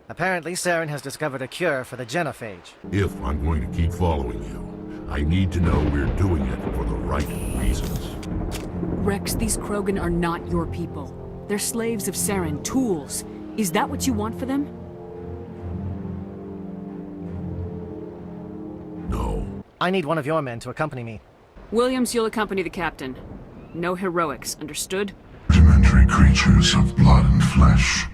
Apparently, Saren has discovered a cure for the genophage. If I'm going to keep following you, I need to know we're doing it for the right reasons. Rex, these Krogan are not your people. They're slaves of Saren, tools. Is that what you want for them? No. I need one of your men to accompany me. Williams, you'll accompany the captain. No heroics, understood? Rudimentary creatures of blood and flesh.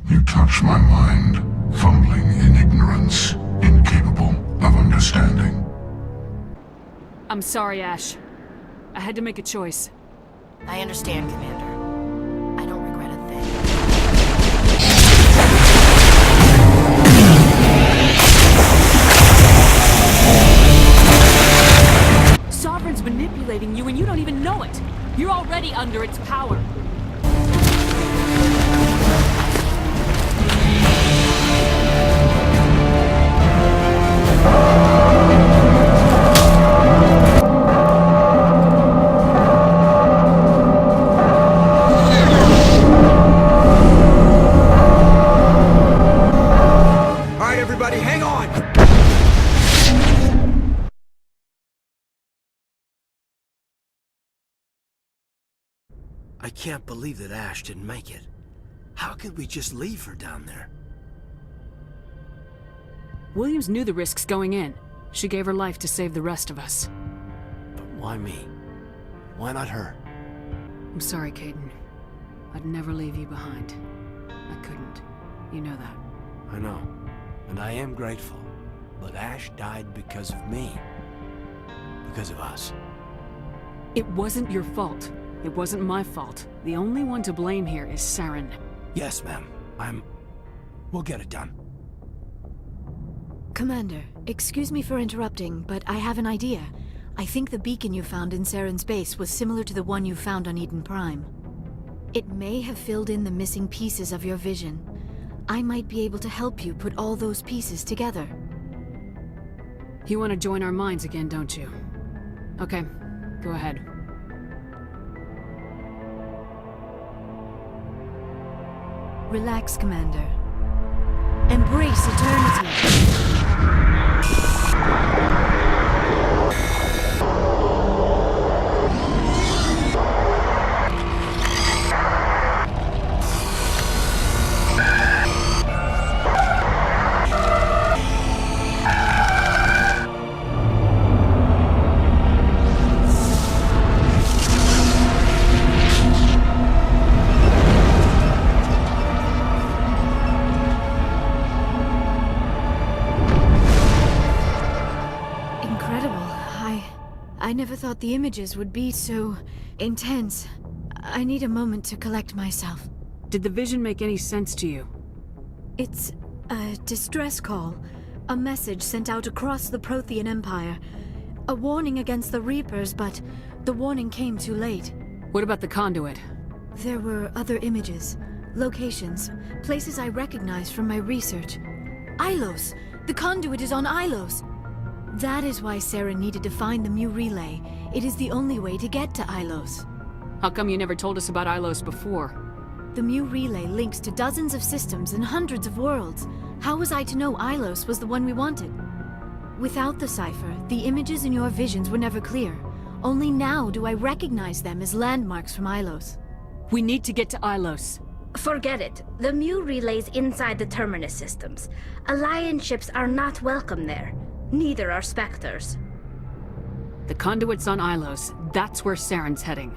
You touch my mind, fumbling in ignorance, incapable of understanding. I'm sorry, Ash. I had to make a choice. I understand, Commander. I don't regret a thing. Sovereign's manipulating you and you don't even know it. You're already under its power. I can't believe that Ash didn't make it. How could we just leave her down there? Williams knew the risks going in. She gave her life to save the rest of us. But why me? Why not her? I'm sorry, Caden. I'd never leave you behind. I couldn't. You know that. I know. And I am grateful. But Ash died because of me. Because of us. It wasn't your fault. It wasn't my fault. The only one to blame here is Saren. Yes, ma'am. We'll get it done. Commander, excuse me for interrupting, but I have an idea. I think the beacon you found in Saren's base was similar to the one you found on Eden Prime. It may have filled in the missing pieces of your vision. I might be able to help you put all those pieces together. You want to join our minds again, don't you? Okay, go ahead. Relax, Commander. Embrace eternity. I never thought the images would be so intense. I need a moment to collect myself. Did the vision make any sense to you? It's a distress call. A message sent out across the Prothean Empire. A warning against the Reapers, but the warning came too late. What about the conduit? There were other images, locations, places I recognized from my research. Ilos! The conduit is on Ilos! That is why Sarah needed to find the Mu relay. It is the only way to get to Ilos. How come you never told us about Ilos before? The Mu relay links to dozens of systems and hundreds of worlds. How was I to know Ilos was the one we wanted? Without the cipher, the images in your visions were never clear. Only now do I recognize them as landmarks from Ilos. We need to get to Ilos. Forget it. The Mu relay's inside the Terminus systems. Alliance ships are not welcome there. Neither are Spectres. The conduit's on Ilos. That's where Saren's heading.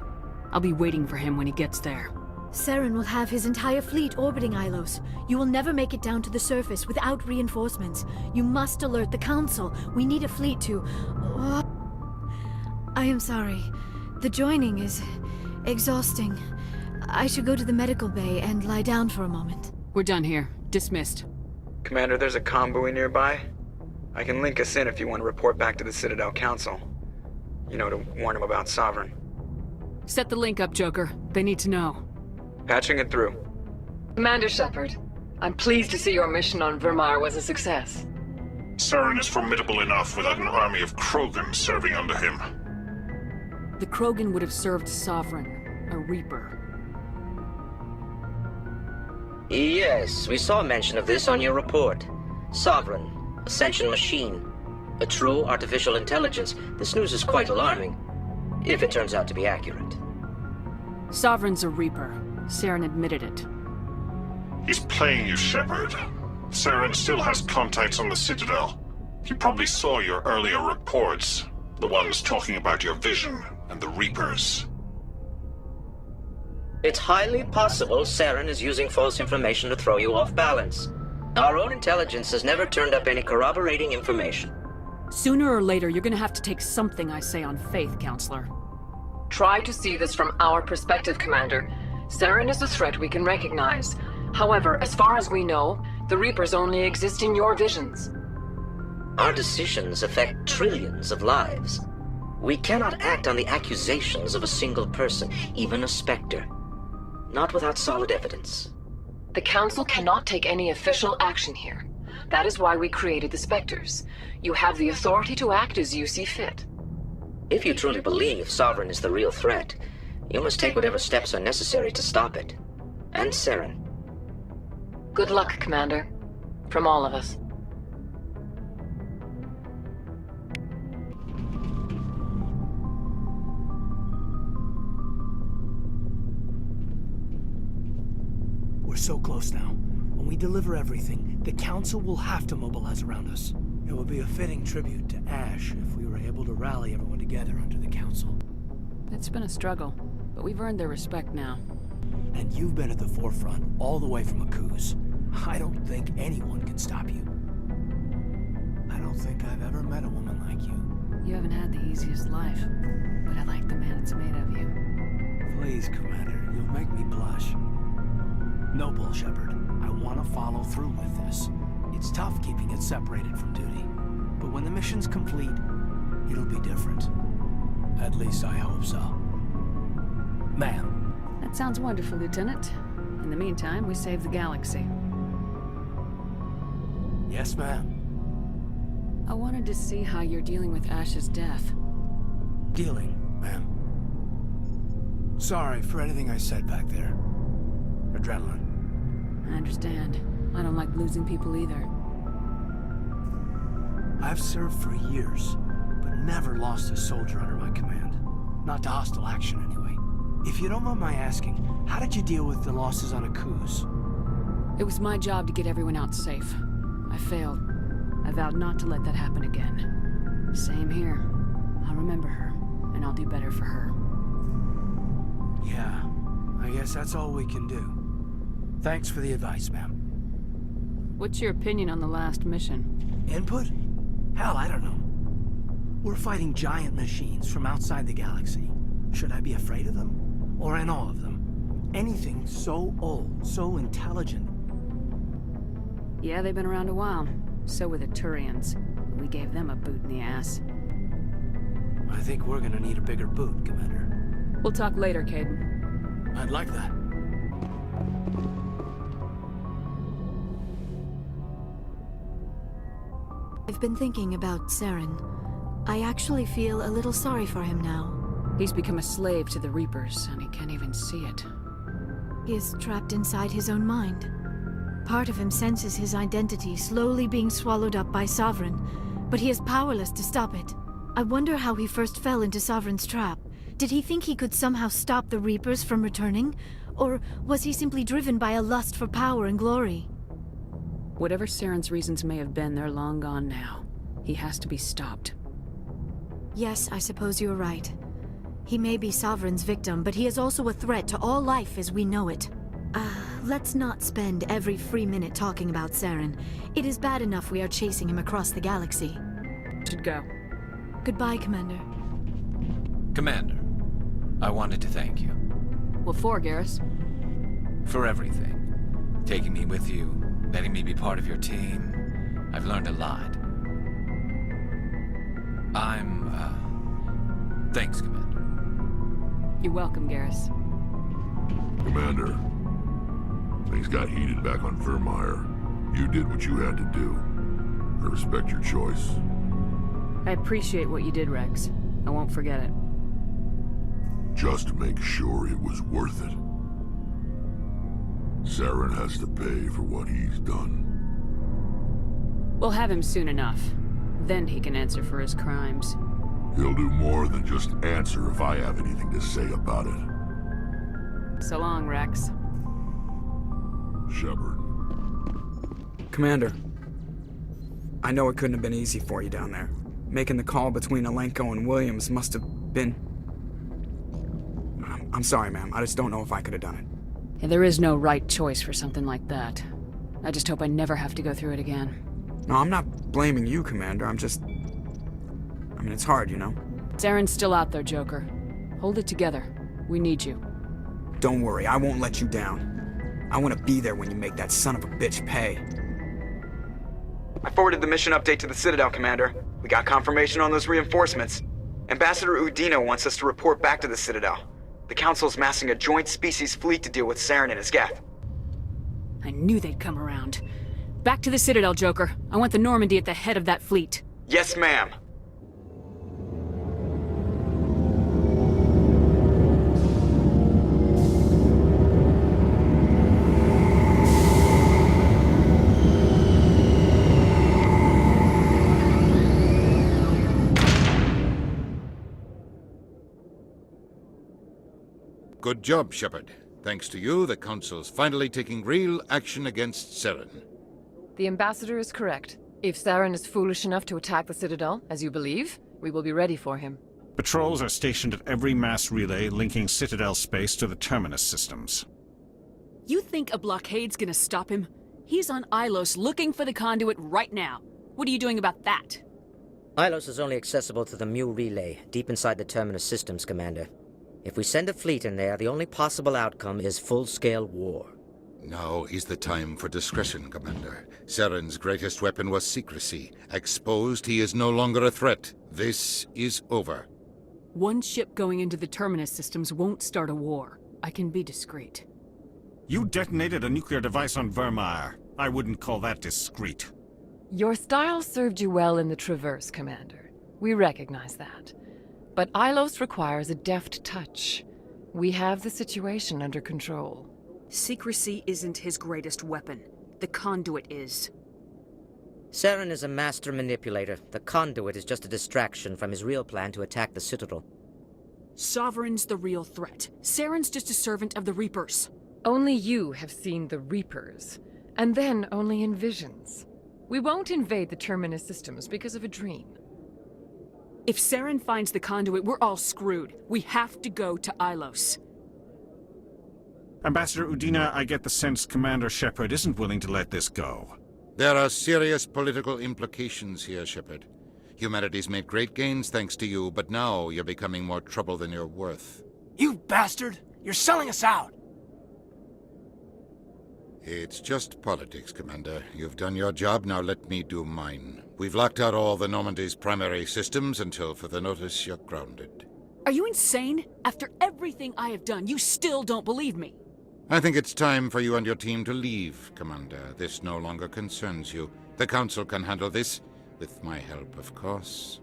I'll be waiting for him when he gets there. Saren will have his entire fleet orbiting Ilos. You will never make it down to the surface without reinforcements. You must alert the Council. We need a fleet to... I am sorry. The joining is exhausting. I should go to the medical bay and lie down for a moment. We're done here. Dismissed. Commander, there's a convoy nearby. I can link us in if you want to report back to the Citadel Council. You know, to warn them about Sovereign. Set the link up, Joker. They need to know. Patching it through. Commander Shepard, I'm pleased to see your mission on Vermeer was a success. Saren is formidable enough without an army of Krogan serving under him. The Krogan would have served Sovereign, a Reaper. Yes, we saw mention of this on your report. Sovereign, Ascension machine, a true artificial intelligence. This news is quite alarming, if it turns out to be accurate. Sovereign's a Reaper. Saren admitted it. He's playing you, Shepard. Saren still has contacts on the Citadel. He probably saw your earlier reports, the ones talking about your vision and the Reapers. It's highly possible Saren is using false information to throw you off balance. Our own intelligence has never turned up any corroborating information. Sooner or later, you're gonna have to take something I say on faith, Counselor. Try to see this from our perspective, Commander. Saren is a threat we can recognize. However, as far as we know, the Reapers only exist in your visions. Our decisions affect trillions of lives. We cannot act on the accusations of a single person, even a Spectre. Not without solid evidence. The Council cannot take any official action here. That is why we created the Spectres. You have the authority to act as you see fit. If you truly believe Sovereign is the real threat, you must take whatever steps are necessary to stop it. And Saren. Good luck, Commander. From all of us. We're so close now. When we deliver everything, the Council will have to mobilize around us. It would be a fitting tribute to Ash if we were able to rally everyone together under the Council. It's been a struggle, but we've earned their respect now. And you've been at the forefront all the way from Aku's. I don't think anyone can stop you. I don't think I've ever met a woman like you. You haven't had the easiest life, but I like the man it's made of you. Please, Commander, you'll make me blush. No bull, Shepard. I want to follow through with this. It's tough keeping it separated from duty. But when the mission's complete, it'll be different. At least I hope so. Ma'am. That sounds wonderful, Lieutenant. In the meantime, we save the galaxy. Yes, ma'am. I wanted to see how you're dealing with Ash's death. Dealing, ma'am. Sorry for anything I said back there. Adrenaline. I understand. I don't like losing people either. I've served for years, but never lost a soldier under my command. Not to hostile action, anyway. If you don't mind my asking, how did you deal with the losses on Aku's? It was my job to get everyone out safe. I failed. I vowed not to let that happen again. Same here. I'll remember her, and I'll do better for her. Yeah, I guess that's all we can do. Thanks for the advice, ma'am. What's your opinion on the last mission? Input? Hell, I don't know. We're fighting giant machines from outside the galaxy. Should I be afraid of them? Or in awe of them? Anything so old, so intelligent. Yeah, they've been around a while. So were the Turians. We gave them a boot in the ass. I think we're gonna need a bigger boot, Commander. We'll talk later, Caden. I'd like that. I've been thinking about Saren. I actually feel a little sorry for him now. He's become a slave to the Reapers, and he can't even see it. He is trapped inside his own mind. Part of him senses his identity slowly being swallowed up by Sovereign, but he is powerless to stop it. I wonder how he first fell into Sovereign's trap. Did he think he could somehow stop the Reapers from returning? Or was he simply driven by a lust for power and glory? Whatever Saren's reasons may have been, they're long gone now. He has to be stopped. Yes, I suppose you're right. He may be Sovereign's victim, but he is also a threat to all life as we know it. Let's not spend every free minute talking about Saren. It is bad enough we are chasing him across the galaxy. Should go. Goodbye, Commander. Commander, I wanted to thank you. What for, Garrus? For everything. Taking me with you, letting me be part of your team. I've learned a lot. Thanks, Commander. You're welcome, Garrus. Commander, things got heated back on Vermeer. You did what you had to do. I respect your choice. I appreciate what you did, Rex. I won't forget it. Just make sure it was worth it. Saren has to pay for what he's done. We'll have him soon enough. Then he can answer for his crimes. He'll do more than just answer if I have anything to say about it. So long, Rex. Shepard. Commander, I know it couldn't have been easy for you down there. Making the call between Alenko and Williams must have been... I'm sorry, ma'am. I just don't know if I could have done it. Yeah, there is no right choice for something like that. I just hope I never have to go through it again. No, I'm not blaming you, Commander. I'm just... I mean, it's hard, you know? Saren's still out there, Joker. Hold it together. We need you. Don't worry, I won't let you down. I want to be there when you make that son of a bitch pay. I forwarded the mission update to the Citadel, Commander. We got confirmation on those reinforcements. Ambassador Udina wants us to report back to the Citadel. The Council's massing a joint species fleet to deal with Saren and his geth. I knew they'd come around. Back to the Citadel, Joker. I want the Normandy at the head of that fleet. Yes, ma'am. Good job, Shepard. Thanks to you, the Council's finally taking real action against Saren. The Ambassador is correct. If Saren is foolish enough to attack the Citadel, as you believe, we will be ready for him. Patrols are stationed at every mass relay linking Citadel space to the terminus systems. You think a blockade's gonna stop him? He's on Ilos looking for the conduit right now. What are you doing about that? Ilos is only accessible to the Mu relay, deep inside the terminus systems, Commander. If we send a fleet in there, the only possible outcome is full-scale war. Now is the time for discretion, Commander. Saren's greatest weapon was secrecy. Exposed, he is no longer a threat. This is over. One ship going into the terminus systems won't start a war. I can be discreet. You detonated a nuclear device on Vermeer. I wouldn't call that discreet. Your style served you well in the Traverse, Commander. We recognize that. But Ilos requires a deft touch. We have the situation under control. Secrecy isn't his greatest weapon. The conduit is. Saren is a master manipulator. The conduit is just a distraction from his real plan to attack the Citadel. Sovereign's the real threat. Saren's just a servant of the Reapers. Only you have seen the Reapers, and then only in visions. We won't invade the terminus systems because of a dream. If Saren finds the conduit, we're all screwed. We have to go to Ilos. Ambassador Udina, I get the sense Commander Shepard isn't willing to let this go. There are serious political implications here, Shepard. Humanity's made great gains thanks to you, but now you're becoming more trouble than you're worth. You bastard! You're selling us out! It's just politics, Commander. You've done your job, now let me do mine. We've locked out all the Normandy's primary systems until further notice you're grounded. Are you insane? After everything I have done, you still don't believe me. I think it's time for you and your team to leave, Commander. This no longer concerns you. The Council can handle this, with my help, of course.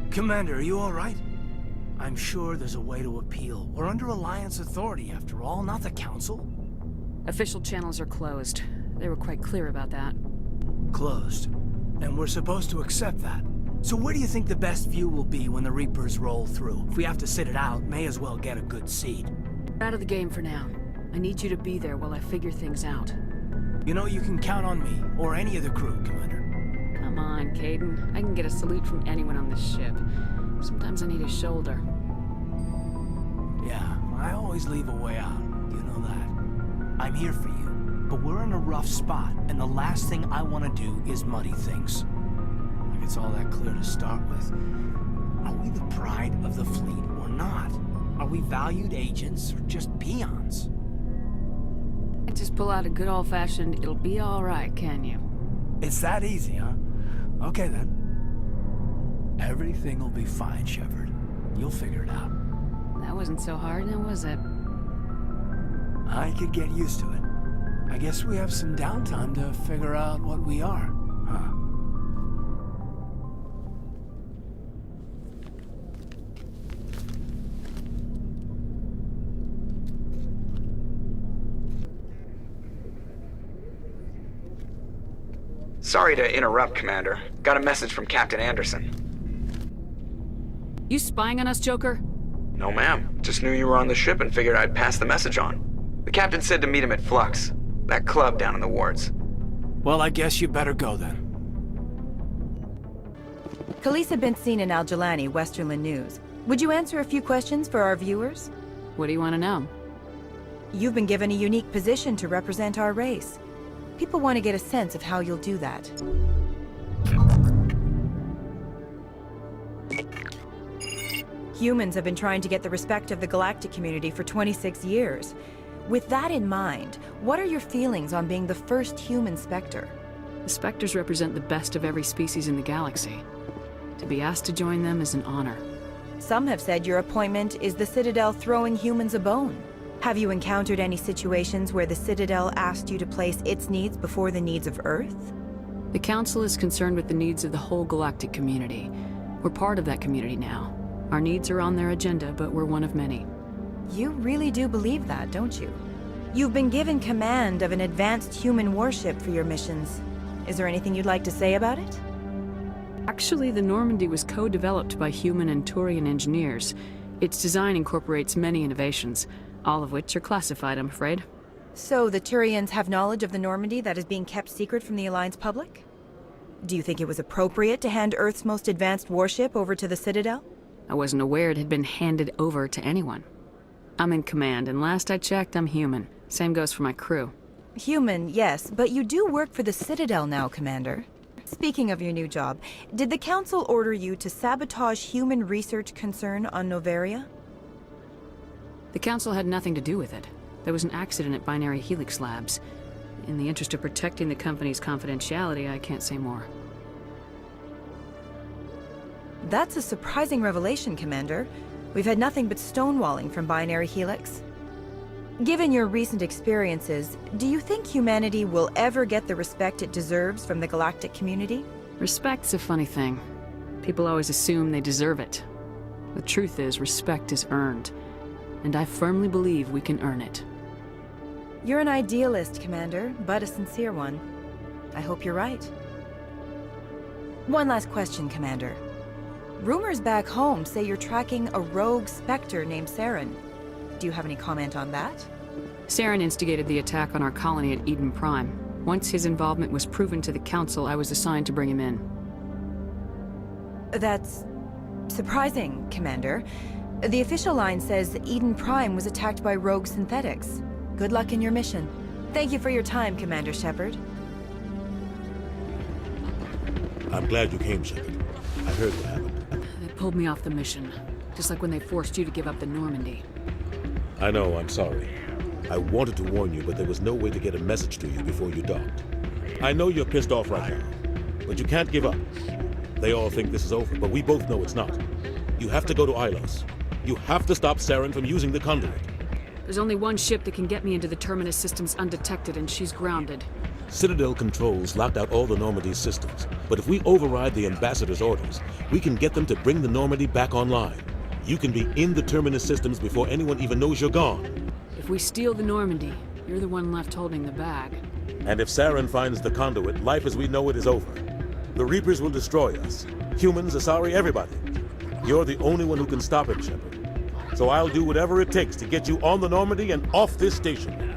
Commander, are you all right? I'm sure there's a way to appeal. We're under Alliance authority, after all, not the Council. Official channels are closed. They were quite clear about that. Closed. And we're supposed to accept that. So where do you think the best view will be when the Reapers roll through? If we have to sit it out, may as well get a good seat. We're out of the game for now. I need you to be there while I figure things out. You know you can count on me, or any of the crew, Commander. Come on, Caden. I can get a salute from anyone on this ship. Sometimes I need a shoulder. Yeah, I always leave a way out. You know that. I'm here for you, but we're in a rough spot, and the last thing I want to do is muddy things. Like it's all that clear to start with. Are we the pride of the fleet or not? Are we valued agents or just peons? I just pull out a good old-fashioned, it'll be all right, can you? It's that easy, huh? Okay, then. Everything will be fine, Shepard. You'll figure it out. That That wasn't so hard, now was it? I could get used to it. I guess we have some downtime to figure out what we are, huh? Sorry to interrupt, Commander. Got a message from Captain Anderson. You spying on us, Joker? No, ma'am. Just knew you were on the ship and figured I'd pass the message on. The captain said to meet him at Flux, that club down in the wards. Well, I guess you better go then. Khaleesa been seen in Al-Jalani, Westerland News. Would you answer a few questions for our viewers? What do you want to know? You've been given a unique position to represent our race. People want to get a sense of how you'll do that. Humans have been trying to get the respect of the galactic community for 26 years. With that in mind, what are your feelings on being the first human Spectre? The Spectres represent the best of every species in the galaxy. To be asked to join them is an honor. Some have said your appointment is the Citadel throwing humans a bone. Have you encountered any situations where the Citadel asked you to place its needs before the needs of Earth? The Council is concerned with the needs of the whole galactic community. We're part of that community now. Our needs are on their agenda, but we're one of many. You really do believe that, don't you? You've been given command of an advanced human warship for your missions. Is there anything you'd like to say about it? Actually, the Normandy was co-developed by human and Turian engineers. Its design incorporates many innovations, all of which are classified, I'm afraid. So the Turians have knowledge of the Normandy that is being kept secret from the Alliance public? Do you think it was appropriate to hand Earth's most advanced warship over to the Citadel? I wasn't aware it had been handed over to anyone. I'm in command, and last I checked, I'm human. Same goes for my crew. Human, yes, but you do work for the Citadel now, Commander. Speaking of your new job, did the Council order you to sabotage human research concern on Noveria? The Council had nothing to do with it. There was an accident at Binary Helix Labs. In the interest of protecting the company's confidentiality, I can't say more. That's a surprising revelation, Commander. We've had nothing but stonewalling from Binary Helix. Given your recent experiences, do you think humanity will ever get the respect it deserves from the galactic community? Respect's a funny thing. People always assume they deserve it. The truth is, respect is earned. And I firmly believe we can earn it. You're an idealist, Commander, but a sincere one. I hope you're right. One last question, Commander. Rumors back home say you're tracking a rogue Spectre named Saren. Do you have any comment on that? Saren instigated the attack on our colony at Eden Prime. Once his involvement was proven to the Council, I was assigned to bring him in. That's surprising, Commander. The official line says Eden Prime was attacked by rogue synthetics. Good luck in your mission. Thank you for your time, Commander Shepard. I'm glad you came, Shepard. I heard what happened. They pulled me off the mission, just like when they forced you to give up the Normandy. I know, I'm sorry. I wanted to warn you, but there was no way to get a message to you before you docked. I know you're pissed off right now, but you can't give up. They all think this is over, but we both know it's not. You have to go to Ilos. You have to stop Saren from using the conduit. There's only one ship that can get me into the Terminus systems undetected, and she's grounded. Citadel controls locked out all the Normandy's systems, but if we override the Ambassador's orders, we can get them to bring the Normandy back online. You can be in the Terminus systems before anyone even knows you're gone. If we steal the Normandy, you're the one left holding the bag. And if Saren finds the conduit, life as we know it is over. The Reapers will destroy us. Humans, Asari, everybody. You're the only one who can stop it, Shepard. So I'll do whatever it takes to get you on the Normandy and off this station.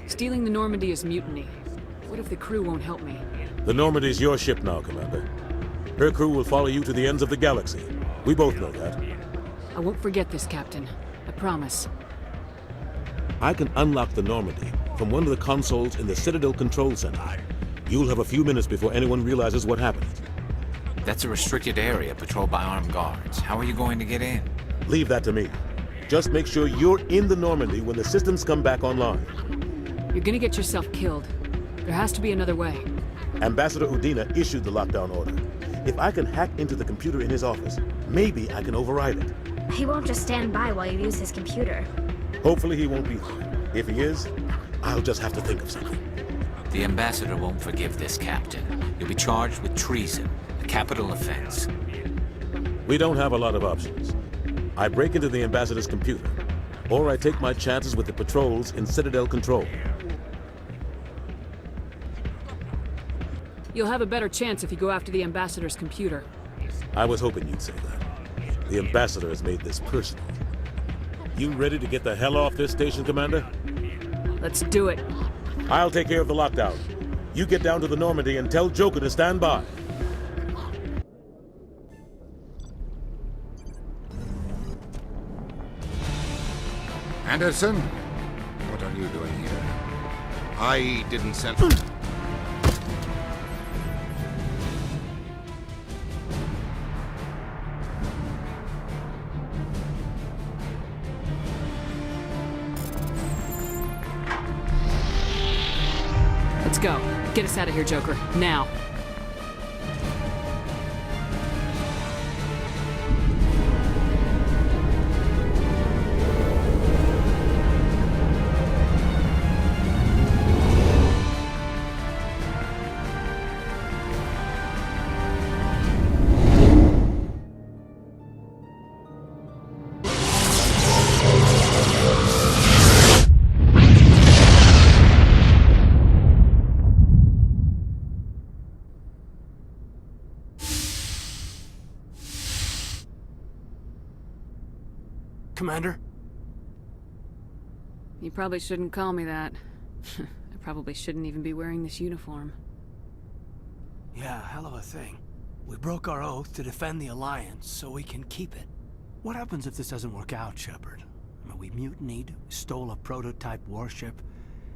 Stealing the Normandy is mutiny. What if the crew won't help me? The Normandy's your ship now, Commander. Her crew will follow you to the ends of the galaxy. We both know that. I won't forget this, Captain. I promise. I can unlock the Normandy from one of the consoles in the Citadel Control Center. You'll have a few minutes before anyone realizes what happened. That's a restricted area patrolled by armed guards. How are you going to get in? Leave that to me. Just make sure you're in the Normandy when the systems come back online. You're gonna get yourself killed. There has to be another way. Ambassador Udina issued the lockdown order. If I can hack into the computer in his office, maybe I can override it. He won't just stand by while you use his computer. Hopefully he won't be there. If he is, I'll just have to think of something. The ambassador won't forgive this, Captain. You'll be charged with treason, a capital offense. We don't have a lot of options. I break into the ambassador's computer, or I take my chances with the patrols in Citadel control. You'll have a better chance if you go after the ambassador's computer. I was hoping you'd say that. The ambassador has made this personal. You ready to get the hell off this station, Commander? Let's do it. I'll take care of the lockdown. You get down to the Normandy and tell Joker to stand by. Anderson? What are you doing here? I didn't send... Let's go. Get us out of here, Joker. Now. Commander? You probably shouldn't call me that. I probably shouldn't even be wearing this uniform. Yeah, hell of a thing. We broke our oath to defend the Alliance, so we can keep it. What happens if this doesn't work out, Shepard? I mean, we mutinied, stole a prototype warship.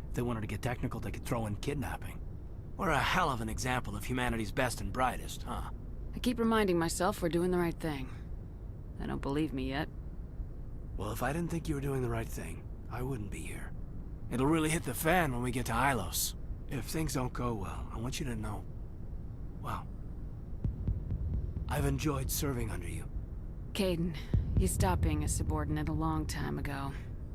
If they wanted to get technical, they could throw in kidnapping. We're a hell of an example of humanity's best and brightest, huh? I keep reminding myself we're doing the right thing. They don't believe me yet. Well, if I didn't think you were doing the right thing, I wouldn't be here. It'll really hit the fan when we get to Ilos. If things don't go well, I want you to know, well, I've enjoyed serving under you. Caden, you stopped being a subordinate a long time ago.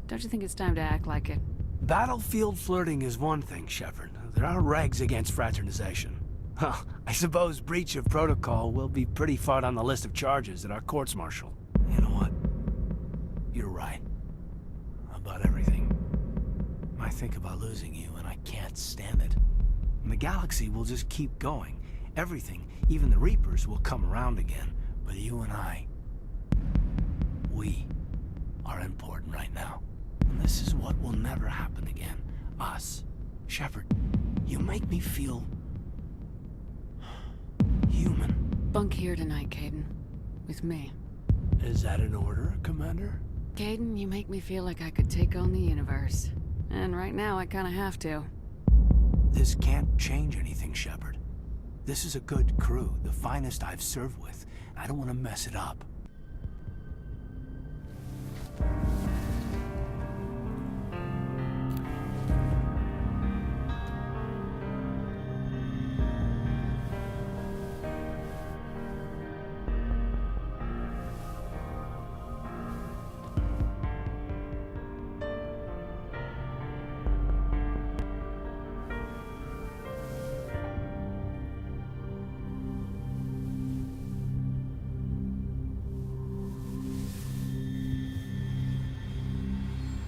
Don't you think it's time to act like it? Battlefield flirting is one thing, Shepard. There are regs against fraternization. Well, I suppose breach of protocol will be pretty far on the list of charges at our courts-martial. You know what? You're right. About everything. I think about losing you, and I can't stand it. And the galaxy will just keep going. Everything, even the Reapers, will come around again. But you and I, we are important right now. And this is what will never happen again. Us. Shepard, you make me feel... human. Bunk here tonight, Caden. With me. Is that an order, Commander? Caden, you make me feel like I could take on the universe. And right now, I kinda have to. This can't change anything, Shepard. This is a good crew, the finest I've served with. I don't want to mess it up.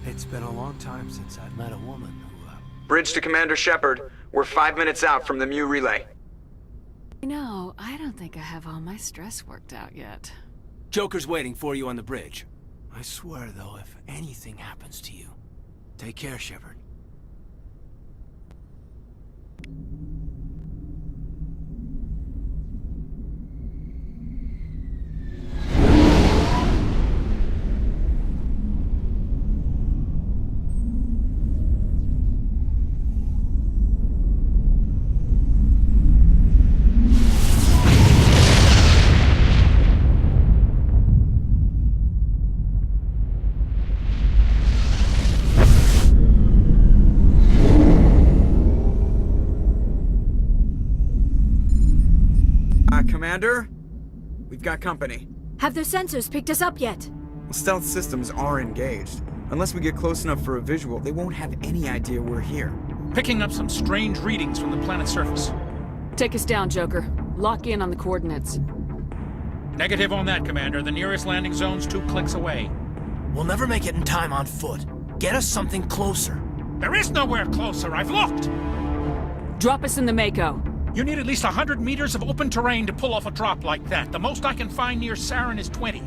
It's been a long time since I've met a woman who, Bridge to Commander Shepard. We're 5 minutes out from the Mu relay. You know, I don't think I have all my stress worked out yet. Joker's waiting for you on the bridge. I swear, though, if anything happens to you, take care, Shepard. Commander? We've got company. Have their sensors picked us up yet? Stealth systems are engaged. Unless we get close enough for a visual, they won't have any idea we're here. Picking up some strange readings from the planet's surface. Take us down, Joker. Lock in on the coordinates. Negative on that, Commander. The nearest landing zone's 2 clicks away. We'll never make it in time on foot. Get us something closer. There is nowhere closer. I've looked. Drop us in the Mako. You need at least 100 meters of open terrain to pull off a drop like that. The most I can find near Saren is 20.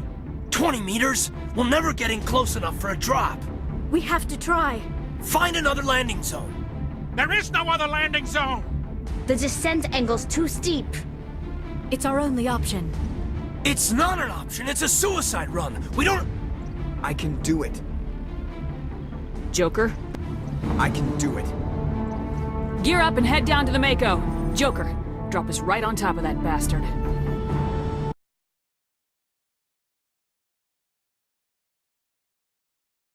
20 meters? We'll never get in close enough for a drop. We have to try. Find another landing zone. There is no other landing zone! The descent angle's too steep. It's our only option. It's not an option. It's a suicide run. We don't... I can do it. Joker? I can do it. Gear up and head down to the Mako. Joker, drop us right on top of that bastard.